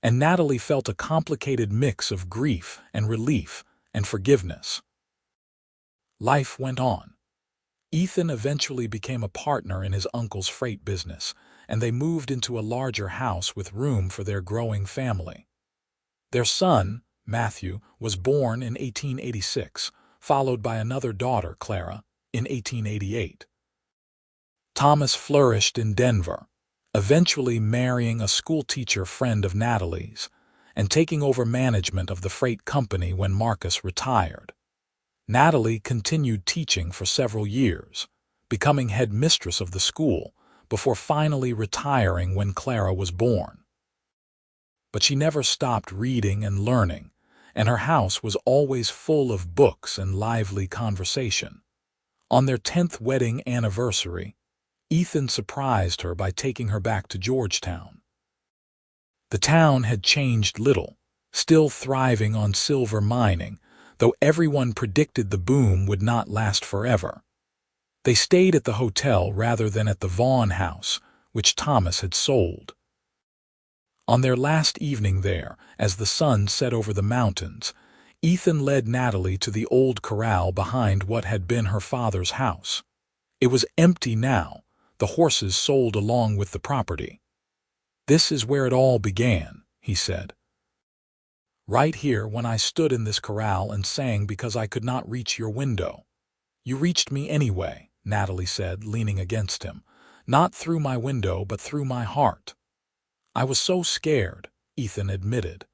and Natalie felt a complicated mix of grief and relief and forgiveness. Life went on. Ethan eventually became a partner in his uncle's freight business, and they moved into a larger house with room for their growing family. Their son, Matthew, was born in 1886, followed by another daughter, Clara, in 1888. Thomas flourished in Denver, eventually marrying a schoolteacher friend of Natalie's and taking over management of the freight company when Marcus retired. Natalie continued teaching for several years, becoming headmistress of the school, before finally retiring when Clara was born. But she never stopped reading and learning, and her house was always full of books and lively conversation. On their 10th wedding anniversary, Ethan surprised her by taking her back to Georgetown. The town had changed little, still thriving on silver mining, though everyone predicted the boom would not last forever. They stayed at the hotel rather than at the Vaughn house, which Thomas had sold. On their last evening there, as the sun set over the mountains, Ethan led Natalie to the old corral behind what had been her father's house. It was empty now, the horses sold along with the property. "This is where it all began," he said. "Right here when I stood in this corral and sang because I could not reach your window. You reached me anyway," Natalie said, leaning against him. "Not through my window, but through my heart." "I was so scared," Ethan admitted.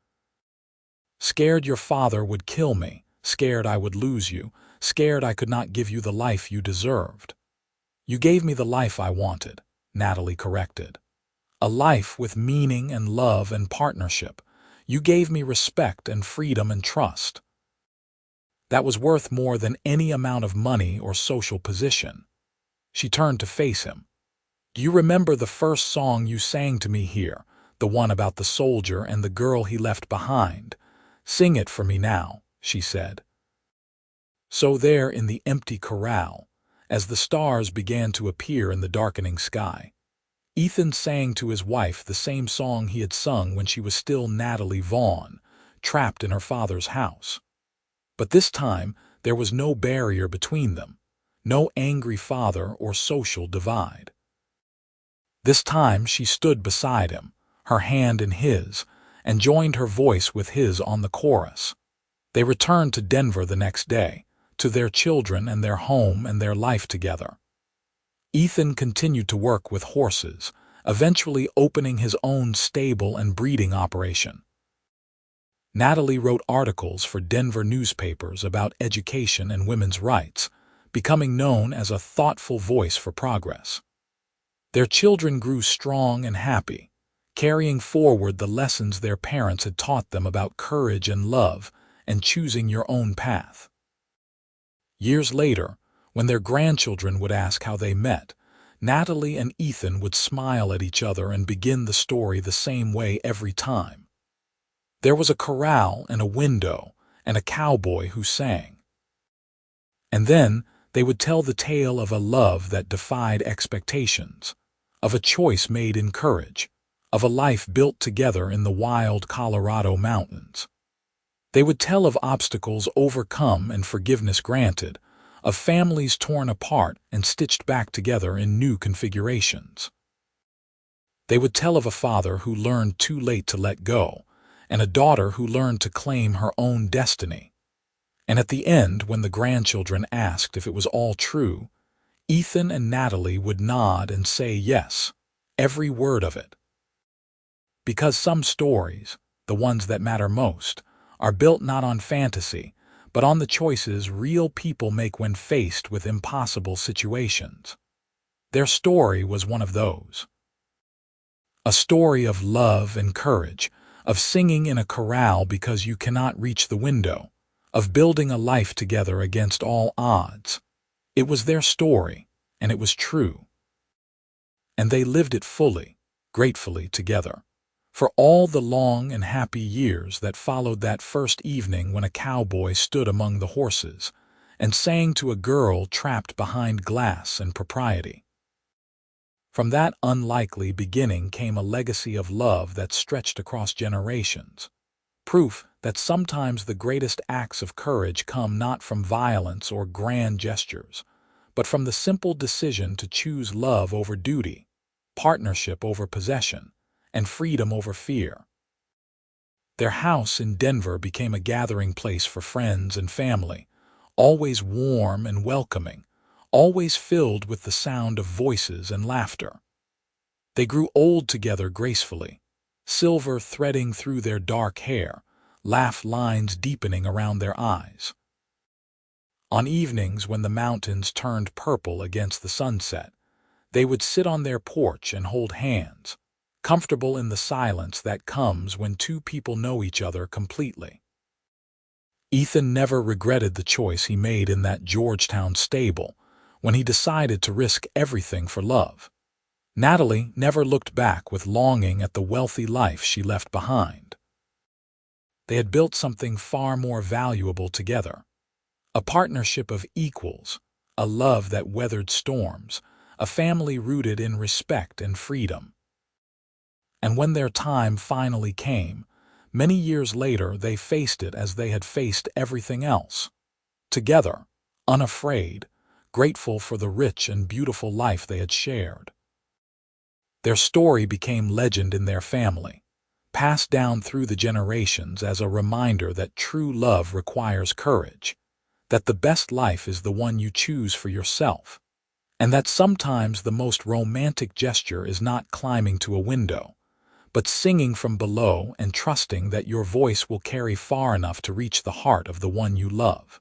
"Scared your father would kill me, scared I would lose you, scared I could not give you the life you deserved." "You gave me the life I wanted," Natalie corrected. "A life with meaning and love and partnership. You gave me respect and freedom and trust. That was worth more than any amount of money or social position." She turned to face him. "Do you remember the first song you sang to me here, the one about the soldier and the girl he left behind? Sing it for me now," she said. So there in the empty corral, as the stars began to appear in the darkening sky, Ethan sang to his wife the same song he had sung when she was still Natalie Vaughn, trapped in her father's house. But this time there was no barrier between them, no angry father or social divide. This time she stood beside him, her hand in his, and joined her voice with his on the chorus. They returned to Denver the next day, to their children and their home and their life together. Ethan continued to work with horses, eventually opening his own stable and breeding operation. Natalie wrote articles for Denver newspapers about education and women's rights, becoming known as a thoughtful voice for progress. Their children grew strong and happy, carrying forward the lessons their parents had taught them about courage and love and choosing your own path. Years later, when their grandchildren would ask how they met, Natalie and Ethan would smile at each other and begin the story the same way every time. There was a corral and a window and a cowboy who sang. And then they would tell the tale of a love that defied expectations, of a choice made in courage, of a life built together in the wild Colorado mountains. They would tell of obstacles overcome and forgiveness granted, of families torn apart and stitched back together in new configurations. They would tell of a father who learned too late to let go, and a daughter who learned to claim her own destiny. And at the end, when the grandchildren asked if it was all true, Ethan and Natalie would nod and say yes, every word of it. Because some stories, the ones that matter most, are built not on fantasy, but on the choices real people make when faced with impossible situations. Their story was one of those. A story of love and courage, of singing in a corral because you cannot reach the window, of building a life together against all odds. It was their story, and it was true. And they lived it fully, gratefully together, for all the long and happy years that followed that first evening when a cowboy stood among the horses and sang to a girl trapped behind glass and propriety. From that unlikely beginning came a legacy of love that stretched across generations, proof that sometimes the greatest acts of courage come not from violence or grand gestures, but from the simple decision to choose love over duty, partnership over possession, and freedom over fear. Their house in Denver became a gathering place for friends and family, always warm and welcoming, always filled with the sound of voices and laughter. They grew old together gracefully, silver threading through their dark hair, laugh lines deepening around their eyes. On evenings when the mountains turned purple against the sunset, they would sit on their porch and hold hands, comfortable in the silence that comes when two people know each other completely. Ethan never regretted the choice he made in that Georgetown stable when he decided to risk everything for love. Natalie never looked back with longing at the wealthy life she left behind. They had built something far more valuable together, a partnership of equals, a love that weathered storms, a family rooted in respect and freedom. And when their time finally came, many years later they faced it as they had faced everything else, together, unafraid, grateful for the rich and beautiful life they had shared. Their story became legend in their family, passed down through the generations as a reminder that true love requires courage, that the best life is the one you choose for yourself, and that sometimes the most romantic gesture is not climbing to a window, but singing from below and trusting that your voice will carry far enough to reach the heart of the one you love.